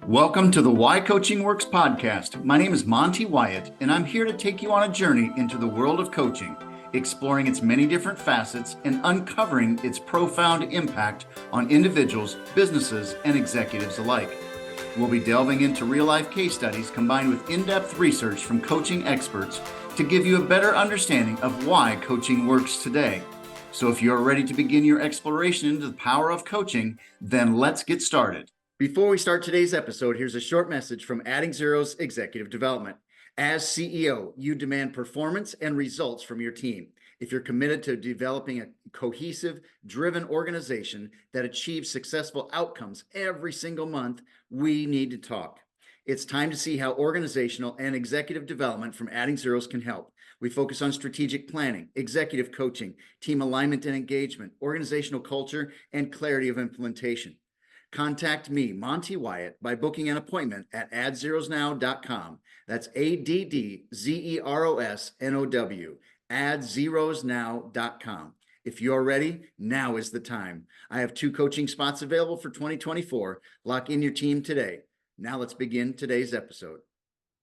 Welcome to the Why Coaching Works podcast. My name is Monte Wyatt, and I'm here to take you on a journey into the world of coaching, exploring its many different facets and uncovering its profound impact on individuals, businesses, and executives alike. We'll be delving into real-life case studies combined with in-depth research from coaching experts to give you a better understanding of why coaching works today. So if you're ready to begin your exploration into the power of coaching, then let's get started. Before we start today's episode, here's a short message from Adding Zero's Executive Development. As CEO, you demand performance and results from your team. If you're committed to developing a cohesive, driven organization that achieves successful outcomes every single month, we need to talk. It's time to see how organizational and executive development from Adding Zeros can help. We focus on strategic planning, executive coaching, team alignment and engagement, organizational culture, and clarity of implementation. Contact me, Monte Wyatt, by booking an appointment at AddZerosNow.com. That's AddZerosNow, AddZerosNow.com. If you're ready, now is the time. I have 2 coaching spots available for 2024. Lock in your team today. Now let's begin today's episode.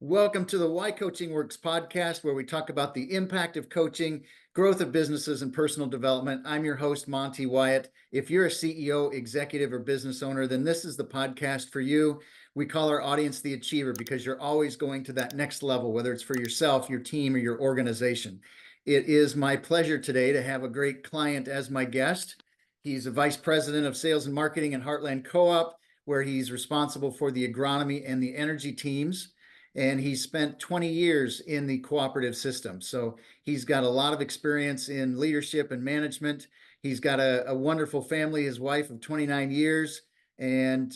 Welcome to the Why Coaching Works podcast, where we talk about the impact of coaching, growth of businesses, and personal development. I'm your host, Monte Wyatt. If you're a CEO, executive, or business owner, then this is the podcast for you. We call our audience the achiever because you're always going to that next level, whether it's for yourself, your team, or your organization. It is my pleasure today to have a great client as my guest. He's a vice president of sales and marketing at Heartland Co-op, where he's responsible for the agronomy and the energy teams. And he spent 20 years in the cooperative system. So he's got a lot of experience in leadership and management. He's got a wonderful family, his wife of 29 years, and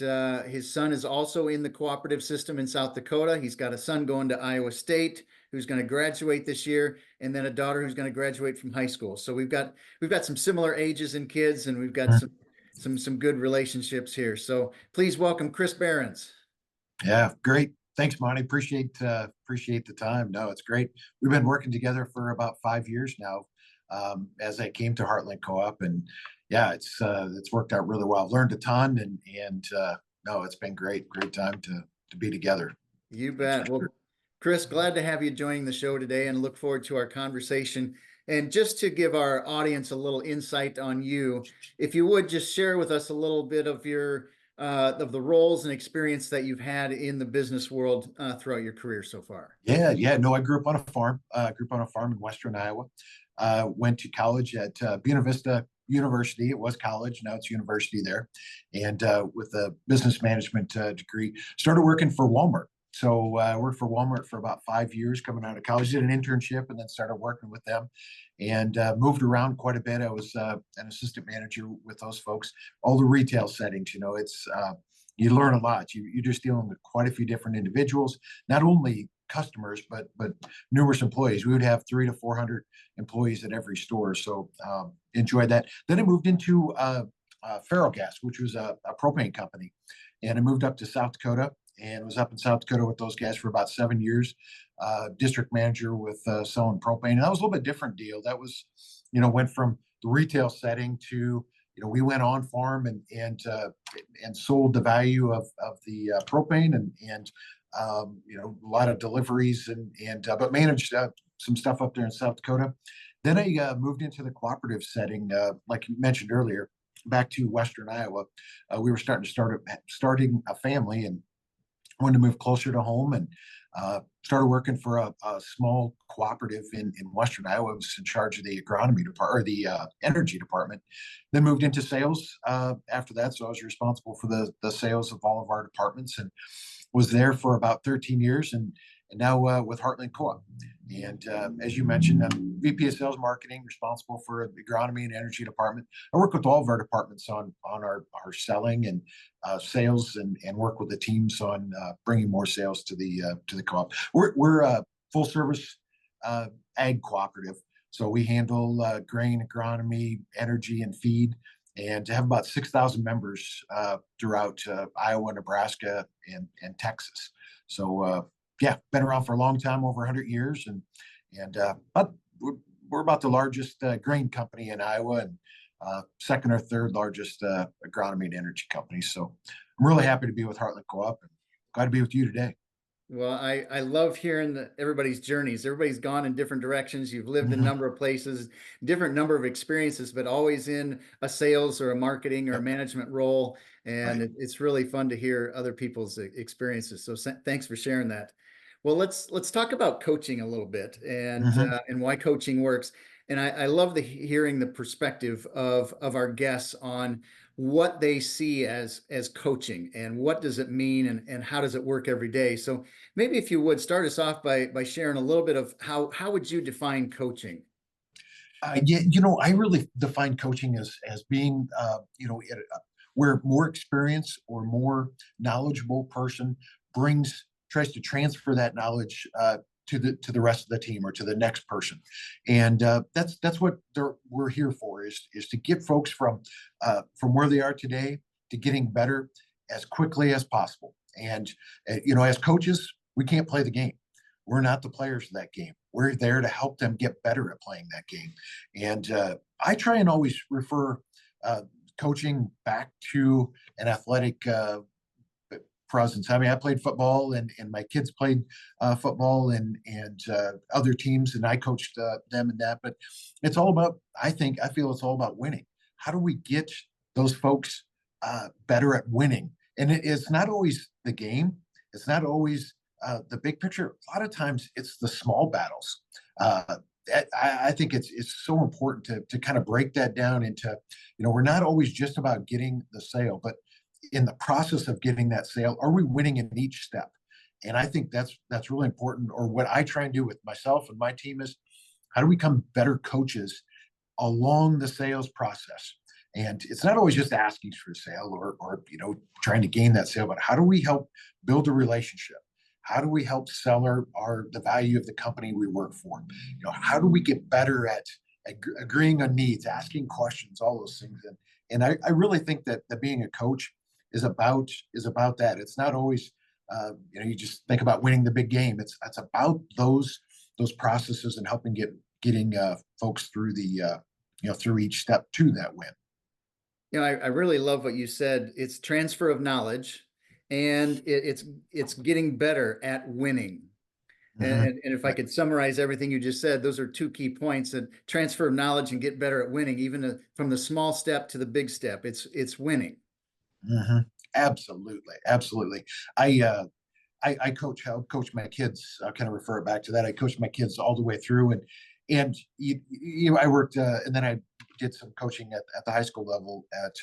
his son is also in the cooperative system in South Dakota. He's got a son going to Iowa State who's going to graduate this year, and then a daughter who's going to graduate from high school. So we've got some similar ages in kids, and we've got some good relationships here. So please welcome Chris Behrens. Yeah, great. Thanks, Monty. Appreciate the time. No, it's great. We've been working together for about 5 years now, as I came to Heartland Co-op, and yeah, it's worked out really well. I've learned a ton, and no, it's been great time to be together. You bet. Well, Chris, glad to have you joining the show today, and look forward to our conversation. And just to give our audience a little insight on you, if you would just share with us a little bit of your of the roles and experience that you've had in the business world throughout your career so far. Yeah. No, I grew up on a farm. In Western Iowa. Went to college at Buena Vista University. It was college, now it's university there, and with a business management degree. Started working for Walmart. So I worked for Walmart for about 5 years coming out of college. Did an internship and then started working with them, and moved around quite a bit. I was an assistant manager with those folks. All the retail settings, it's you learn a lot. You're just dealing with quite a few different individuals, not only customers, but numerous employees. We would have 300 to 400 employees at every store. So enjoyed that. Then I moved into Ferrogas, which was a propane company, and I moved up to South Dakota, and was up in South Dakota with those guys for about 7 years. District manager with selling propane. And that was a little bit different deal. That was, went from the retail setting to, we went on farm and sold the value of the propane and a lot of deliveries but managed some stuff up there in South Dakota. Then I moved into the cooperative setting, like you mentioned earlier, back to Western Iowa. We were starting a family and wanted to move closer to home, and started working for a small cooperative in Western Iowa. I was in charge of the agronomy department, or the energy department. Then moved into sales after that. So I was responsible for the sales of all of our departments, and was there for about 13 years, and now with Heartland Co-op. And as you mentioned, I'm VP of Sales Marketing, responsible for the agronomy and energy department. I work with all of our departments on our selling and sales, and work with the teams on bringing more sales to the co-op. We're a full service ag cooperative, so we handle grain, agronomy, energy, and feed, and to have about 6,000 members throughout Iowa, Nebraska, and Texas. So yeah, been around for a long time, over 100 years, but we're about the largest grain company in Iowa, and second or third largest agronomy and energy company. So I'm really happy to be with Heartland Co-op. glad to be with you today. Well, I love hearing everybody's journeys. Everybody's gone in different directions. You've lived in a Mhm. number of places, different number of experiences, but always in a sales or a marketing or a Yep. management role. And Right. it's really fun to hear other people's experiences. So thanks for sharing that. Well, let's talk about coaching a little bit Mhm. and why coaching works. And I love hearing the perspective of our guests on what they see as coaching and what does it mean and how does it work every day. So maybe if you would start us off by sharing a little bit of how would you define coaching? Yeah, I really define coaching as being, where more experience or more knowledgeable person tries to transfer that knowledge to the rest of the team or to the next person, and that's what we're here for is to get folks from where they are today to getting better as quickly as possible. And as coaches, we can't play the game. We're not the players of that game. We're there to help them get better at playing that game. And I try and always refer uh, coaching back to an athletic presence. I mean, I played football, and my kids played football, and other teams, and I coached them in that. But it's all about. I feel it's all about winning. How do we get those folks better at winning? And it's not always the game. It's not always the big picture. A lot of times, it's the small battles. Uh, I think it's so important to kind of break that down into, we're not always just about getting the sale, but in the process of getting that sale, are we winning in each step? And I think that's really important. Or what I try and do with myself and my team is, how do we become better coaches along the sales process? And it's not always just asking for a sale or trying to gain that sale, but how do we help build a relationship? How do we help sell the value of the company we work for? How do we get better at agreeing on needs, asking questions, all those things? And I really think that being a coach is about that. It's not always you just think about winning the big game. It's about those processes and helping getting folks through through each step to that win. I really love what you said. It's transfer of knowledge, and it's getting better at winning. Mm-hmm. And if I Right. could summarize everything you just said, those are two key points: and transfer of knowledge and get better at winning, even from the small step to the big step. It's winning. Mm-hmm. Absolutely, absolutely. I coach my kids. I'll kind of refer it back to that. I coached my kids all the way through, and I worked, and then I did some coaching at the high school level, at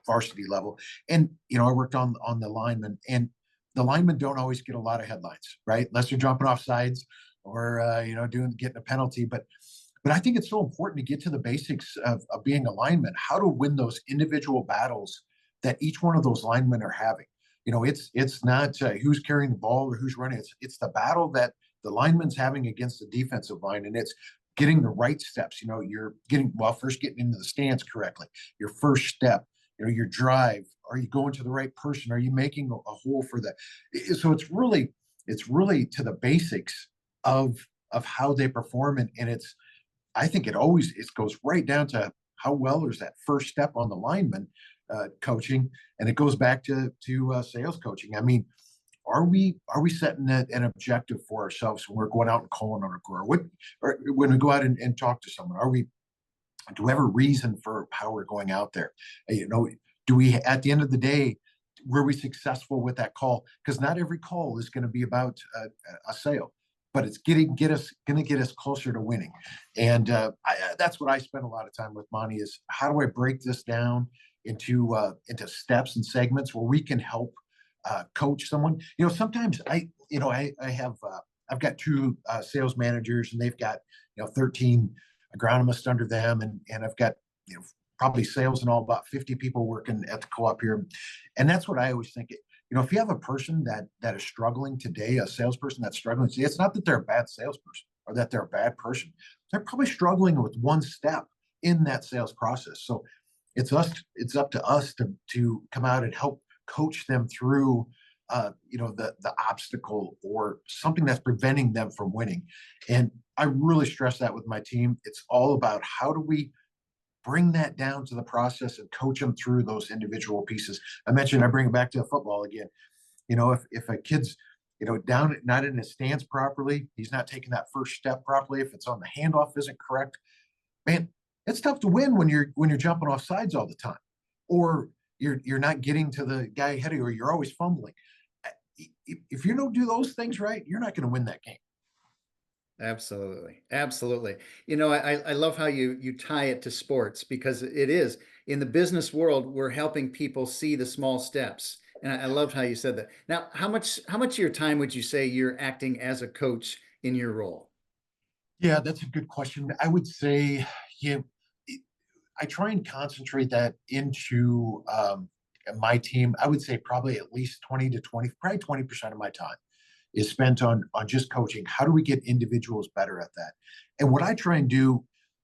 varsity level, and I worked on the linemen, and the linemen don't always get a lot of headlines, right? Unless they're jumping off sides or getting a penalty, but I think it's so important to get to the basics of being a lineman, how to win those individual battles that each one of those linemen are having. It's not who's carrying the ball or who's running. It's the battle that the lineman's having against the defensive line, and it's getting the right steps. You're first getting into the stance correctly. Your first step. Your drive. Are you going to the right person? Are you making a hole for that? So it's really to the basics of how they perform, and I think it goes right down to how well is that first step on the lineman coaching, and it goes back to sales coaching. I mean, are we setting an objective for ourselves when we're going out and calling on a grower? Or when we go out and talk to someone, do we have a reason for how we're going out there? Do we, at the end of the day, were we successful with that call? Because not every call is going to be about a sale, but it's going to get us closer to winning. And that's what I spend a lot of time with Monty is, how do I break this down into steps and segments where we can help coach someone? Sometimes I have I've got two sales managers, and they've got 13 agronomists under them, and I've got probably sales and all about 50 people working at the co-op here. And that's what I always think. If you have a person that is struggling today, a salesperson that's struggling today, it's not that they're a bad salesperson or that they're a bad person. They're probably struggling with one step in that sales process. So it's up to us to come out and help coach them through the obstacle or something that's preventing them from winning. And I really stress that with my team. It's all about, how do we bring that down to the process and coach them through those individual pieces. I mentioned, I bring it back to football again. If a kid's, down, not in his stance properly, he's not taking that first step properly. If it's on the handoff isn't correct, man, it's tough to win when you're jumping off sides all the time, or you're not getting to the guy ahead of you, or you're always fumbling. If you don't do those things right, you're not going to win that game. Absolutely. Absolutely. I love how you tie it to sports, because it is in the business world, we're helping people see the small steps. And I loved how you said that. Now, how much of your time would you say you're acting as a coach in your role? Yeah, that's a good question. I would say, yeah, I try and concentrate that into my team. I would say probably at least 20 to 20, probably 20% of my time is spent on just coaching. How do we get individuals better at that? And what I try and do,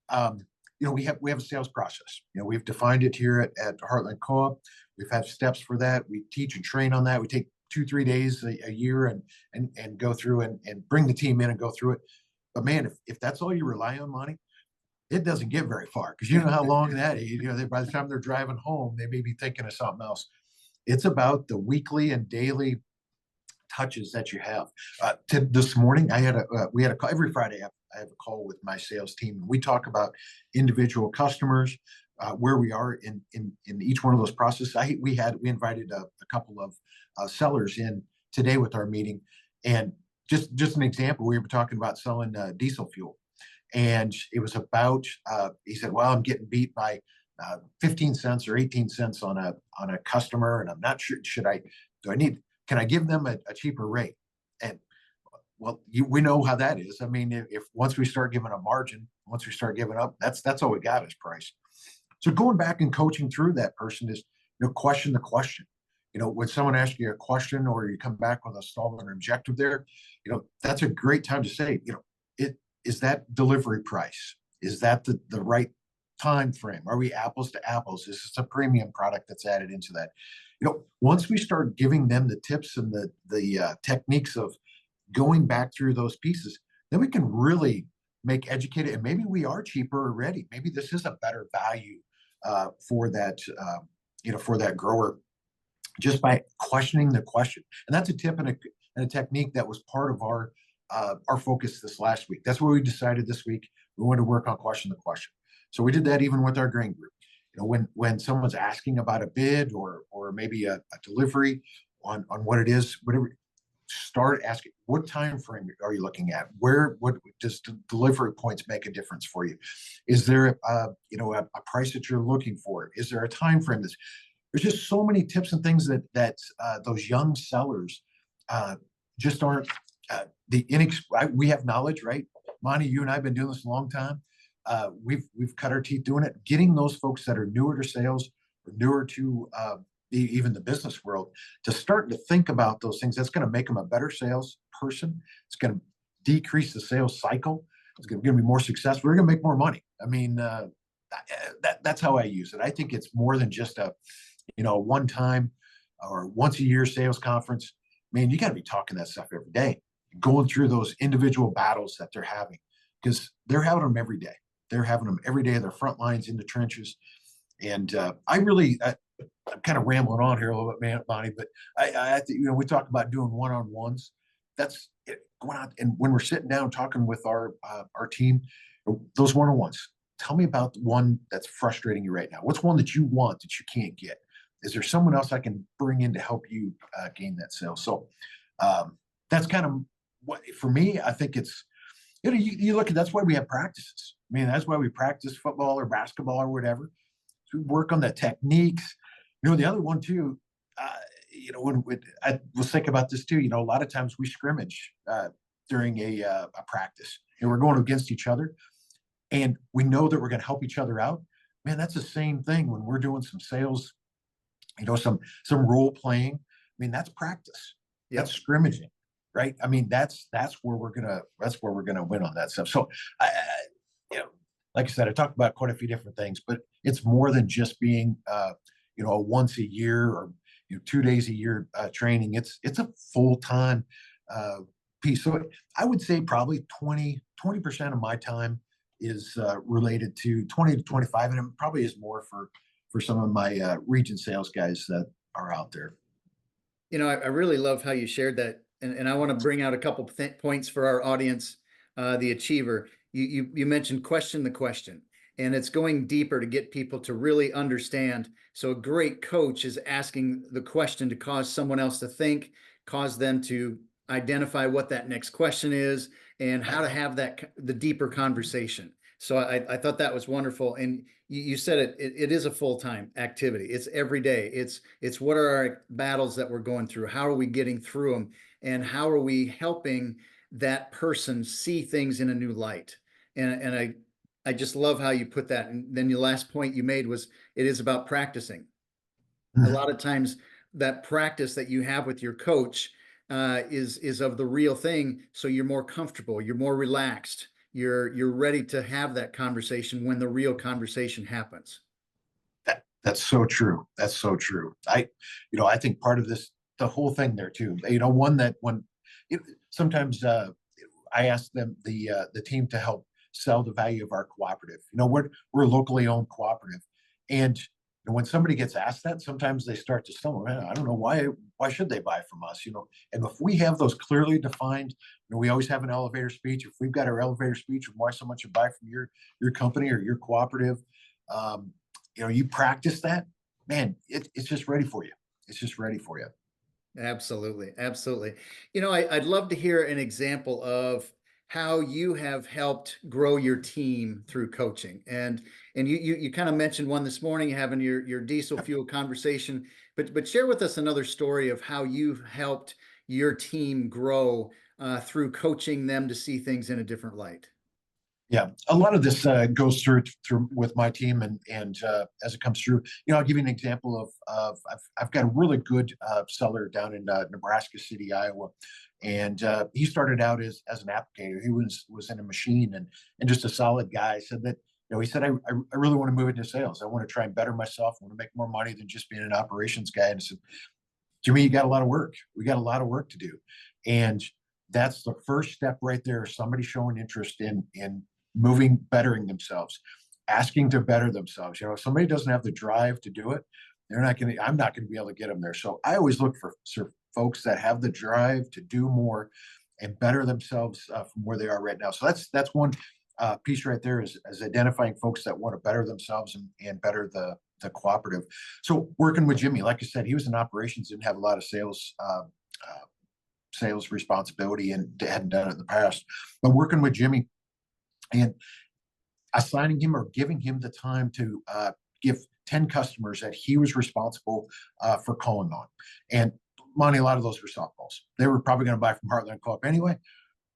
um, we have a sales process. We've defined it here at Heartland Co-op. We've had steps for that. We teach and train on that. We take 2-3 days a year and go through and bring the team in and go through it. But man, if that's all you rely on, Monty, it doesn't get very far, because you know how long that is. By the time they're driving home, they may be thinking of something else. It's about the weekly and daily touches that you have. This morning, we had a call every Friday. I have a call with my sales team, and we talk about individual customers, where we are in each one of those processes. We invited a couple of sellers in today with our meeting, and just an example, we were talking about selling diesel fuel, and it was about he said, well, I'm getting beat by 15 cents or 18 cents on a customer, and I'm not sure, can I give them a cheaper rate? And well, we know how that is. I mean, if once we start giving a margin, once we start giving up, that's all we got is price. So going back and coaching through that person is, question the question. When someone asks you a question, or you come back with a stall or objective there, that's a great time to say, it is that delivery price? Is that the right time frame? Are we apples to apples? Is this a premium product that's added into that? Once we start giving them the tips and the techniques of going back through those pieces, then we can really make educated, and maybe we are cheaper already. Maybe this is a better value for that grower, just by questioning the question. And that's a tip and a technique that was part of our focus this last week. That's where we decided this week we wanted to work on question the question. So we did that even with our grain group. When someone's asking about a bid or maybe a delivery on what it is, whatever, start asking, what time frame are you looking at? What does the delivery points make a difference for you? Is there a price that you're looking for? Is there a time frame? There's just so many tips and things that those young sellers just aren't we have knowledge, right? Monty, you and I have been doing this a long time. We've cut our teeth doing it. Getting those folks that are newer to sales or newer to even the business world to start to think about those things. That's going to make them a better sales person. It's going to decrease the sales cycle. It's going to be more successful. We're going to make more money. I mean, that's how I use it. I think it's more than just a one time or once a year sales conference. Man, you got to be talking that stuff every day, going through those individual battles that they're having, because they're having them every day. They're having them every day. Their front lines in the trenches. And I'm kind of rambling on here a little bit, Bonnie, but I think, we talk about doing one-on-ones. That's it, going out. And when we're sitting down talking with our team, those one-on-ones, tell me about the one that's frustrating you right now. What's one that you want that you can't get? Is there someone else I can bring in to help you gain that sale? So that's kind of what, for me, I think it's, you look at, that's why we have practices. I mean, that's why we practice football or basketball or whatever. So we work on the techniques. The other one too, when I was thinking about this too, a lot of times we scrimmage during a practice, and we're going against each other, and we know that we're going to help each other out. Man, that's the same thing when we're doing some sales, some role playing. I mean, that's practice. Yep. That's scrimmaging, right? I mean, that's where we're gonna win on that stuff. So, like I said, I talked about quite a few different things, but it's more than just being, a once a year or 2 days a year training. It's a full time piece. So I would say probably 20% of my time is related to 20 to 25, and it probably is more for some of my region sales guys that are out there. I really love how you shared that, and I want to bring out a couple points for our audience. The achiever, you mentioned question the question, and it's going deeper to get people to really understand. So a great coach is asking the question to cause someone else to think, cause them to identify what that next question is, and how to have the deeper conversation. So I thought that was wonderful, and you said it is a full-time activity. It's every day. It's what are our battles that we're going through? How are we getting through them? And how are we helping that person see things in a new light? And I just love how you put that. And then your last point you made was it is about practicing. A Mhm. lot of times that practice that you have with your coach is of the real thing. So you're more comfortable, you're more relaxed, you're ready to have that conversation when the real conversation happens. That's so true. That's so true. I think part of this, the whole thing there too. One that when it, sometimes I ask them the team to help sell the value of our cooperative. We're a locally owned cooperative, and when somebody gets asked that, sometimes they start to stumble. Man, I don't know why should they buy from us? And if we have those clearly defined, we always have an elevator speech. If we've got our elevator speech of why so much you buy from your company or your cooperative, um, you practice that, man, it's just ready for you. It's just ready for you. Absolutely, absolutely. I'd love to hear an example of how you have helped grow your team through coaching. And you kind of mentioned one this morning, having your diesel fuel conversation, but share with us another story of how you've helped your team grow through coaching them to see things in a different light. Yeah, a lot of this goes through with my team, and as it comes through, I'll give you an example of I've got a really good seller down in Nebraska City, Iowa, and he started out as an applicator. He was in a machine and just a solid guy. Said that he said I really want to move into sales. I want to try and better myself. I want to make more money than just being an operations guy. And I said, Jimmy, you got a lot of work. We got a lot of work to do, and that's the first step right there. Somebody showing interest in moving, bettering themselves, asking to better themselves. If somebody doesn't have the drive to do it, I'm not going to be able to get them there. So I always look for folks that have the drive to do more and better themselves from where they are right now. So that's one piece right there is identifying folks that want to better themselves and better the cooperative. So working with Jimmy, like I said, he was in operations, didn't have a lot of sales responsibility and hadn't done it in the past. But working with Jimmy and assigning him or giving him the time to give 10 customers that he was responsible for calling on. And Monty, a lot of those were softballs. They were probably going to buy from Heartland Co-op anyway,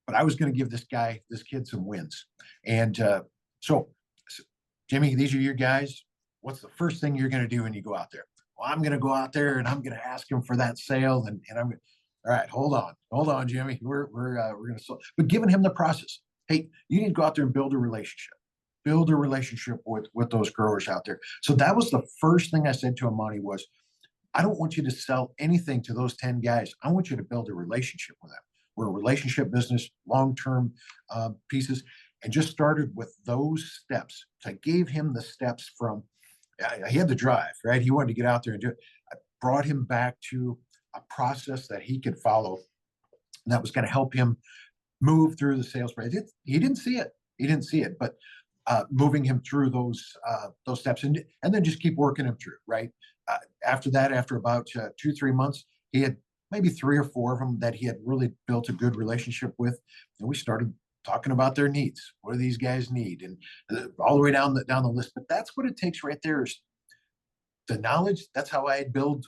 but I was going to give this kid some wins. And so, Jimmy, these are your guys. What's the first thing you're going to do when you go out there? Well, I'm going to go out there and I'm going to ask him for that sale. And I'm all right. Hold on, Jimmy. We're going to, but giving him the process. Hey, you need to go out there and build a relationship with those growers out there. So that was the first thing I said to him, Monty, was I don't want you to sell anything to those 10 guys. I want you to build a relationship with them. We're a relationship business, long-term pieces, and just started with those steps. So I gave him the steps from, he had the drive, right? He wanted to get out there and do it. I brought him back to a process that he could follow that was going to help him move through the sales process. He didn't see it. He didn't see it, but moving him through those steps and then just keep working him through, right? After that, after about 2-3 months, he had maybe 3 or 4 of them that he had really built a good relationship with. And we started talking about their needs. What do these guys need? And all the way down the list. But that's what it takes right there is the knowledge. That's how I built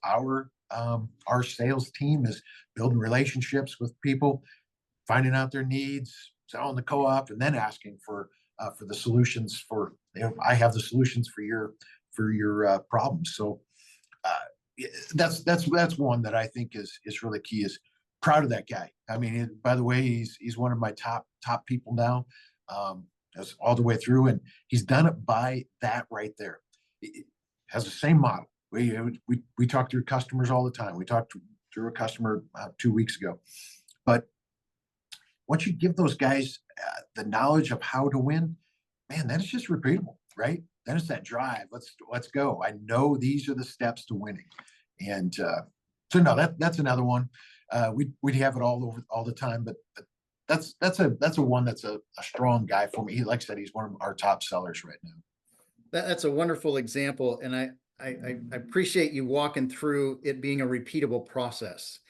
our sales team, is building relationships with people, finding out their needs, selling the co-op, and then asking for the solutions for, I have the solutions for your problems. So that's one that I think is really key. Is proud of that guy. I mean, by the way, he's one of my top people now, as all the way through, and he's done it by that right there. It has the same model. We talk to customers all the time. We talked to a customer 2 weeks ago, but once you give those guys the knowledge of how to win, man, that is just repeatable, right? That is that drive. Let's go. I know these are the steps to winning, and So no, that's another one. We'd have it all over all the time, but that's a one that's a strong guy for me. Like I said, he's one of our top sellers right now. That's a wonderful example, and I appreciate you walking through it being a repeatable process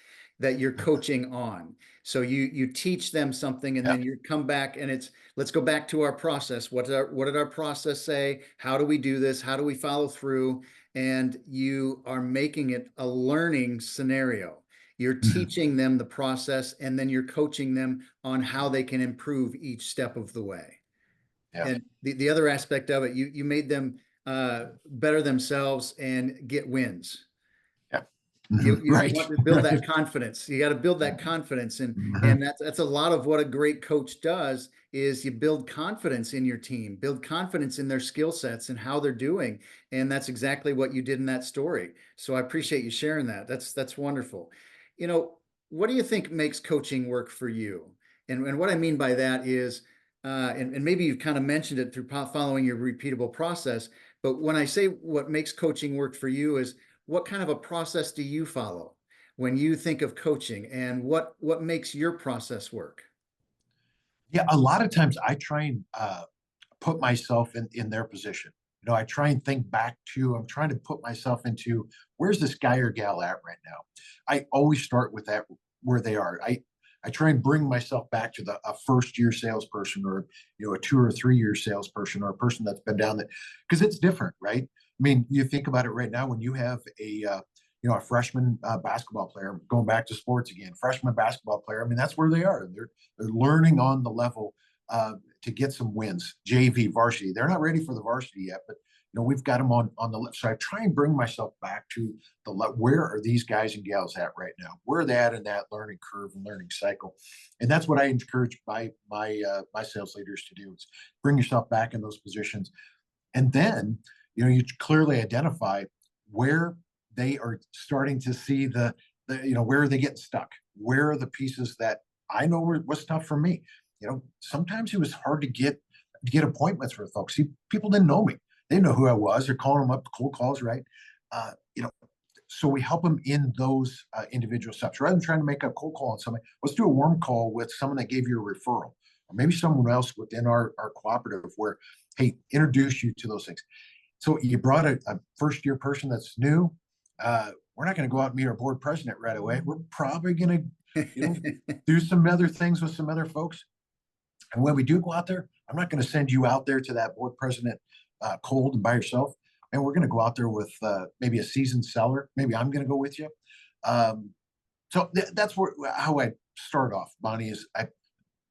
that you're coaching on. So you teach them something, and Yeah. then you come back, and it's let's go back to our process. What did our process say? How do we do this? How do we follow through? And you are making it a learning scenario. You're Mhm. teaching them the process, and then you're coaching them on how they can improve each step of the way. Yeah. And the other aspect of it, you made them better themselves and get wins. Yeah. You Right. want to build Right. that confidence. You got to build that confidence, Mhm. and that's a lot of what a great coach does is you build confidence in your team, build confidence in their skill sets and how they're doing, and that's exactly what you did in that story. So I appreciate you sharing that. That's wonderful. You know, what do you think makes coaching work for you? And what I mean by that is, and maybe you've kind of mentioned it through following your repeatable process, but when I say what makes coaching work for you is what kind of a process do you follow when you think of coaching, and what makes your process work? Yeah, a lot of times I try and put myself in their position. I try and think back to, I'm trying to put myself into where's this guy or gal at right now. I always start with that where they are. I try and bring myself back to a first year salesperson, or a 2 or 3 year salesperson, or a person that's been down that, because it's different, right? I mean, you think about it right now when you have a freshman basketball player, going back to sports again, freshman basketball player. I mean, that's where they are. They're learning on the level to get some wins. JV, varsity, they're not ready for the varsity yet, but we've got them on the left. So I try and bring myself back to the left. Where are these guys and gals at right now? Where are they at in that learning curve and learning cycle? And that's what I encourage my sales leaders to do: is bring yourself back in those positions, and then you clearly identify where they are starting to see the where are they getting stuck? Where are the pieces that I know was tough for me? Sometimes it was hard to get appointments with folks. See, people didn't know me. They didn't know who I was. They're calling them up, cold calls, right? Uh, you know, so we help them in those individual steps. Rather than trying to make a cold call on somebody, let's do a warm call with someone that gave you a referral, or maybe someone else within our cooperative where, hey, introduce you to those things. So you brought a first year person that's new. We're not going to go out and meet our board president right away. We're probably going to, do some other things with some other folks. And when we do go out there, I'm not going to send you out there to that board president cold and by yourself. And we're going to go out there with maybe a seasoned seller. Maybe I'm going to go with you. Um, that's how I start off, Bonnie, is I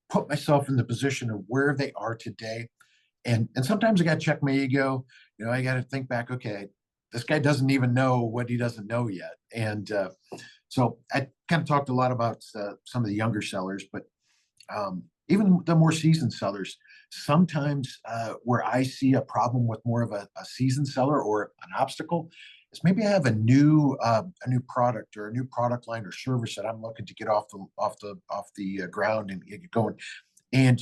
put myself in the position of where they are today. And sometimes I got to check my ego. I got to think back, okay, this guy doesn't even know what he doesn't know yet. And so I kind of talked a lot about some of the younger sellers, but even the more seasoned sellers, sometimes where I see a problem with more of a seasoned seller or an obstacle is maybe I have a new product or a new product line or service that I'm looking to get off the ground and get going. And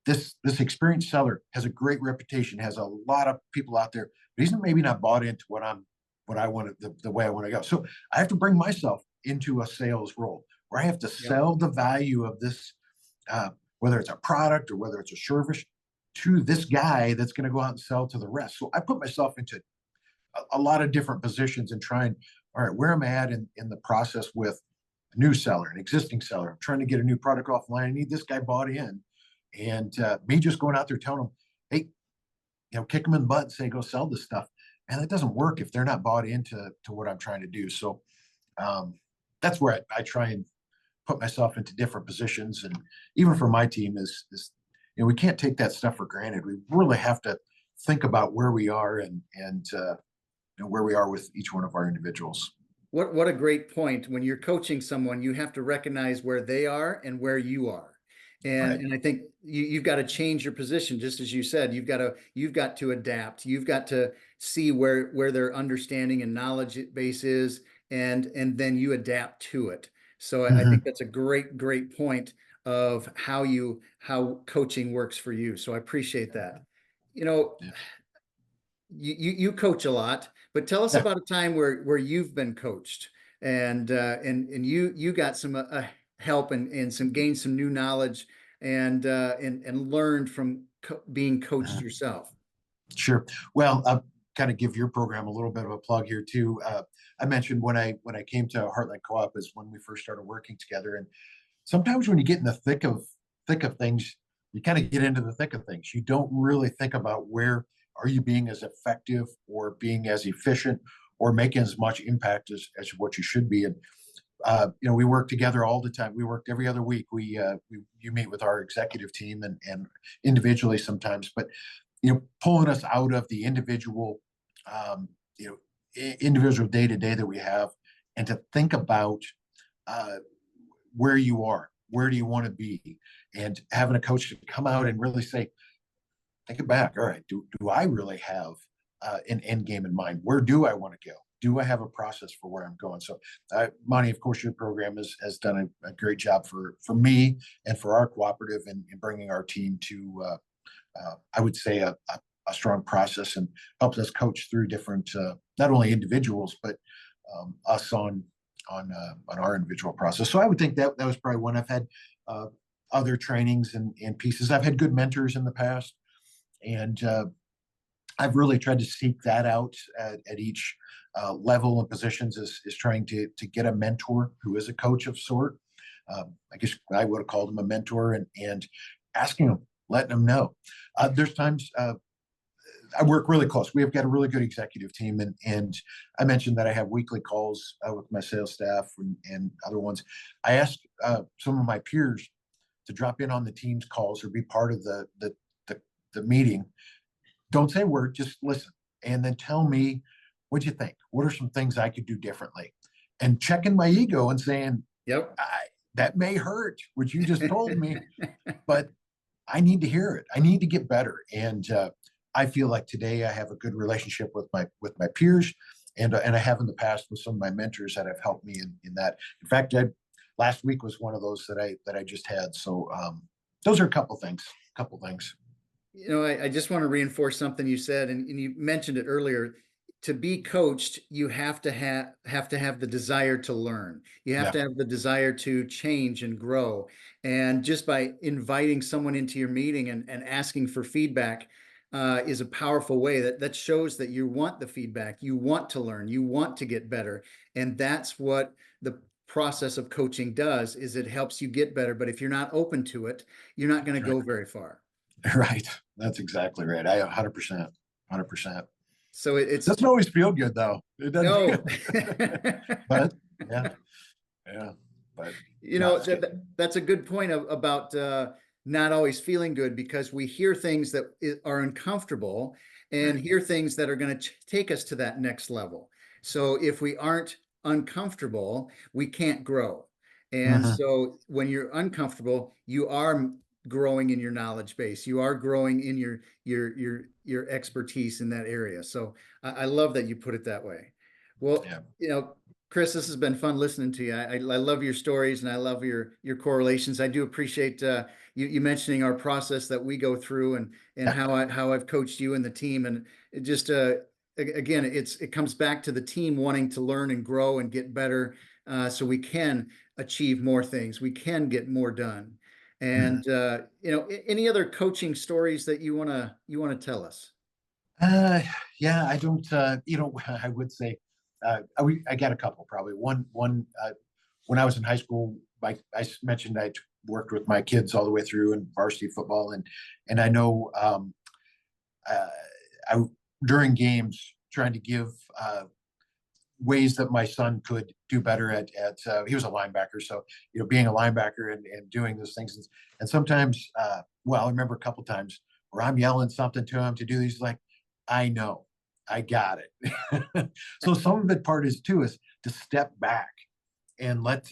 this experienced seller has a great reputation, has a lot of people out there, but he's maybe not bought into what I want the way I want to go. So I have to bring myself into a sales role where I have to Yep. sell the value of this, whether it's a product or whether it's a service, to this guy that's going to go out and sell to the rest. So I put myself into a lot of different positions and try and, all right, where am I at in the process with a new seller, an existing seller? I'm trying to get a new product offline. I need this guy bought in. And me just going out there telling them, hey, kick them in the butt and say, go sell this stuff. And it doesn't work if they're not bought into what I'm trying to do. So um, that's where I try and put myself into different positions. And even for my team is we can't take that stuff for granted. We really have to think about where we are and where we are with each one of our individuals. What a great point. When you're coaching someone, you have to recognize where they are and where you are. And Right. and I think you've got to change your position, just as you said. You've got to adapt. You've got to see where their understanding and knowledge base is, and then you adapt to it. So I think Mhm. that's a great point of how coaching works for you. So I appreciate that. You know, Yeah. you coach a lot, but tell us Yeah. about a time where you've been coached. and you got some help and some gained some new knowledge and learned from being coached Mhm. yourself. Sure. Well, I'll kind of give your program a little bit of a plug here too. I mentioned when I came to Heartland Co-op is when we first started working together. And sometimes when you get in the thick of things, you kind of get into the thick of things. You don't really think about where are you being as effective or being as efficient or making as much impact as what you should be. And we work together all the time. We worked every other week. You meet with our executive team and individually sometimes, but pulling us out of the individual, um, you know, individual day to day that we have, and to think about uh, where you are, where do you want to be, and having a coach to come out and really say, think it back. All right, do I really have an end game in mind? Where do I want to go? Do I have a process for where I'm going? So, Monty, of course, your program has done a great job for me and for our cooperative in bringing our team to I would say a strong process, and helps us coach through different not only individuals but us on our individual process. So I would think that was probably one. I've had other trainings and pieces. I've had good mentors in the past, and I've really tried to seek that out at each level and positions, is trying to get a mentor who is a coach of sort. I guess I would have called him a mentor, and asking him, letting them know. There's times I work really close. We have got a really good executive team, and I mentioned that I have weekly calls with my sales staff and other ones. I asked some of my peers to drop in on the team's calls or be part of the meeting. Don't say a word, just listen, and then tell me what you think. What are some things I could do differently? And checking my ego and saying, Yep. that may hurt what you just told me, but I need to hear it. I need to get better. And I feel like today I have a good relationship with my peers, and I have in the past with some of my mentors that have helped me in that. In fact, last week was one of those that I just had. So those are a couple things. I just want to reinforce something you said, and you mentioned it earlier. To be coached, you have to have the desire to learn. You have Yeah. to have the desire to change and grow. And just by inviting someone into your meeting and asking for feedback is a powerful way that shows that you want the feedback, you want to learn, you want to get better. And that's what the process of coaching does, is it helps you get better. But if you're not open to it, you're not going to Right. go very far. Right. That's exactly right. I 100%. 100%. So it's Doesn't always feel good though. It doesn't. no. But yeah, yeah. But no, it's good. That's a good point about not always feeling good, because we hear things that are uncomfortable and Right. hear things that are going to take us to that next level. So if we aren't uncomfortable, we can't grow. And Mhm. so when you're uncomfortable, you are growing in your knowledge base. You are growing in your expertise in that area. So I love that you put it that way. Well, Yeah. Chris, this has been fun listening to you. I love your stories and I love your correlations. I do appreciate you mentioning our process that we go through and Yeah. how I've coached you and the team. And it just again, it comes back to the team wanting to learn and grow and get better, so we can achieve more things. We can get more done. Mhm. And any other coaching stories that you wanna tell us? Uh, yeah, I don't. I would say, I got a couple probably. One. When I was in high school, I mentioned I worked with my kids all the way through in varsity football, and I know uh, I during games trying to give ways that my son could do better at he was a linebacker, so being a linebacker and doing those things, and sometimes I remember a couple times where I'm yelling something to him to do these, like, I know, I got it. So some of it part is too is to step back and let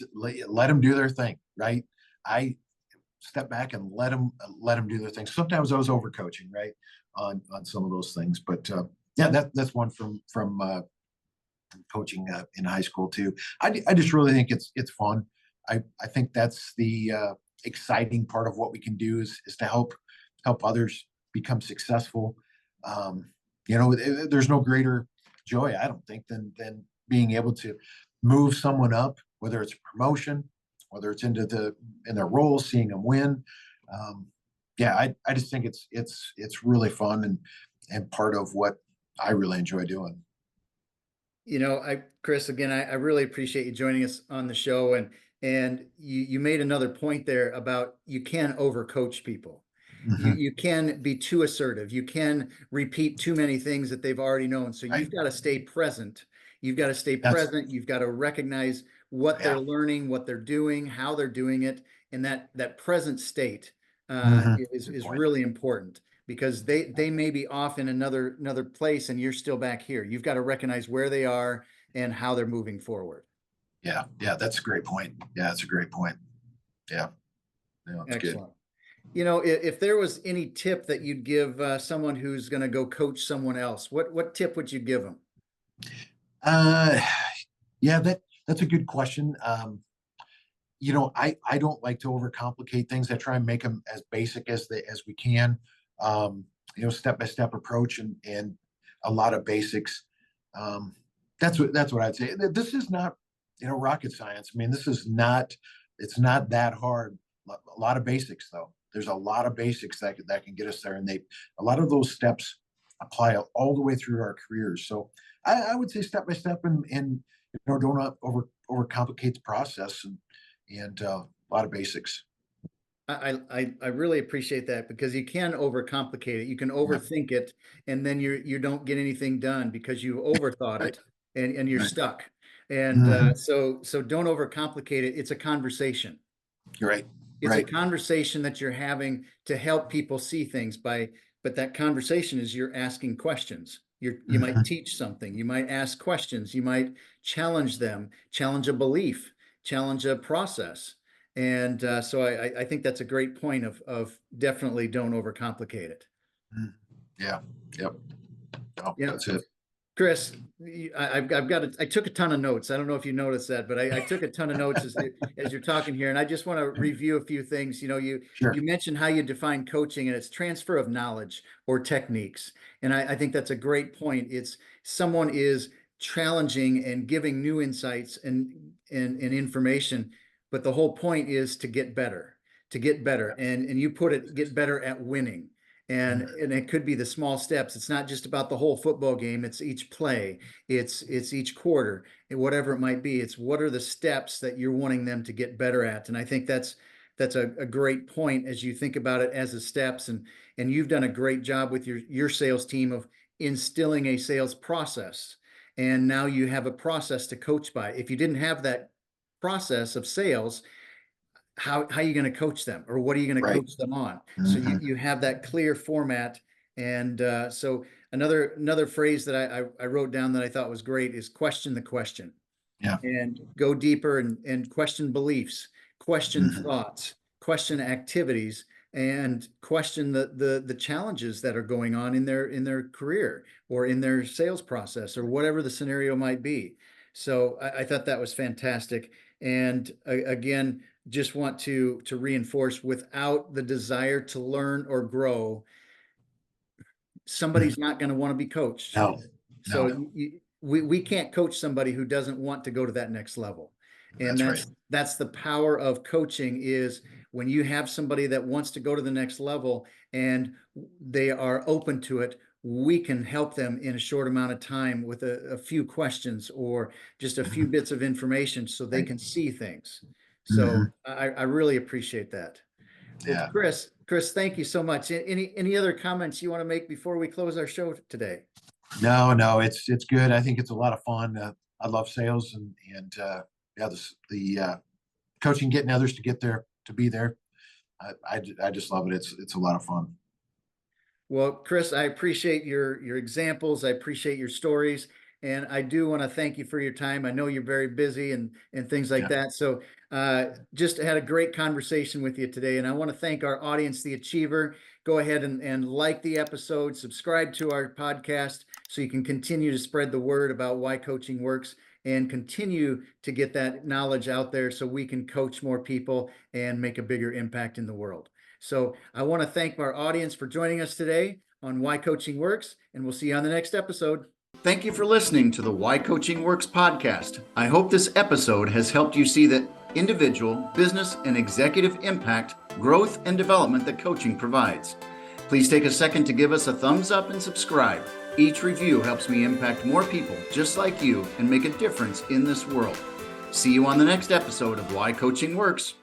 them do their thing, right? I step back and let them do their thing. Sometimes I was overcoaching, right, on some of those things, but yeah, that's one from coaching in high school too. I just really think it's fun. I think that's the exciting part of what we can do is to help others become successful. There's no greater joy, I don't think, than being able to move someone up, whether it's a promotion, whether it's in their role, seeing them win. Yeah, I just think it's really fun and part of what I really enjoy doing. Chris, again, I really appreciate you joining us on the show, and you made another point there about you can overcoach people. You Mhm. you can be too assertive. You can repeat too many things that they've already known. So Right. you've got to stay present. You've got to stay That's present. You've got to recognize what they're yeah. learning, what they're doing, how they're doing it, and that present state Good is point. really important because they may be off in another place and you're still back here. You've got to recognize where they are and how they're moving forward. Yeah, yeah, that's a great point. Yeah, that's a great point. Yeah, yeah, that's good. Excellent. If there was any tip that you'd give someone who's going to go coach someone else, what tip would you give them? Uh, yeah, that's a good question. I don't like to overcomplicate things. I try and make them as basic as we can. Um, step by step approach and a lot of basics. Um, that's what I'd say. This is not rocket science. I mean, this is not. It's not that hard. A lot of basics though. There's a lot of basics that can get us there, and a lot of those steps apply all the way through our careers. So I would say step by step and don't overcomplicate the process and a lot of basics. I really appreciate that because you can overcomplicate it. You can Yeah, overthink it, and then you don't get anything done because you overthought right, it and you're right. stuck. And Hmm. so don't overcomplicate it. It's a conversation. You're right, It's a right. conversation that you're having to help people see things but that conversation is you're asking questions. You might Hmm. teach something, you might ask questions, you might challenge them, challenge a belief, challenge a process. And so I think that's a great point of definitely don't overcomplicate it. Yeah, yep. Oh, Yeah. that's it. Chris, I took a ton of notes. I don't know if you noticed that, but I took a ton of notes as you're talking here, and I just want to review a few things. You Sure. mentioned how you define coaching, and it's transfer of knowledge or techniques, and I think that's a great point. It's someone is challenging and giving new insights and information, but the whole point is to get better, and you put it get better at winning. And it could be the small steps. It's not just about the whole football game. It's each play. It's each quarter, and whatever it might be. It's what are the steps that you're wanting them to get better at. And I think that's a great point as you think about it as the steps. And you've done a great job with your sales team of instilling a sales process. And now you have a process to coach by. If you didn't have that process of sales, how are you going to coach them or what are you going to Right. coach them on? So Hmm. you have that clear format. And so another phrase that I wrote down that I thought was great is question the question Yeah. and go deeper and question beliefs, question Hmm. thoughts, question activities, and question the challenges that are going on in their career or in their sales process or whatever the scenario might be. So I thought that was fantastic. And again, just want to reinforce without the desire to learn or grow, somebody's not going to want to be coached. No, So no, we can't coach somebody who doesn't want to go to that next level. And that's right. that's the power of coaching is when you have somebody that wants to go to the next level and they are open to it, we can help them in a short amount of time with a few questions or just a few Mhm. bits of information so they Right. can see things. So Hmm. I really appreciate that. Well, Yeah. Chris, thank you so much. Any other comments you want to make before we close our show today? No, no, it's good. I think it's a lot of fun. I love sales and yeah, the coaching, getting others to get there, to be there. I just love it. It's a lot of fun. Well, Chris, I appreciate your examples. I appreciate your stories, and I do want to thank you for your time. I know you're very busy and things like Yeah. that. So, just had a great conversation with you today, and I want to thank our audience, the Achiever. Go ahead and like the episode, subscribe to our podcast, so you can continue to spread the word about why coaching works, and continue to get that knowledge out there, so we can coach more people and make a bigger impact in the world. So I want to thank our audience for joining us today on Why Coaching Works, and we'll see you on the next episode. Thank you for listening to the Why Coaching Works podcast. I hope this episode has helped you see the individual, business, and executive impact, growth, and development that coaching provides. Please take a second to give us a thumbs up and subscribe. Each review helps me impact more people just like you and make a difference in this world. See you on the next episode of Why Coaching Works.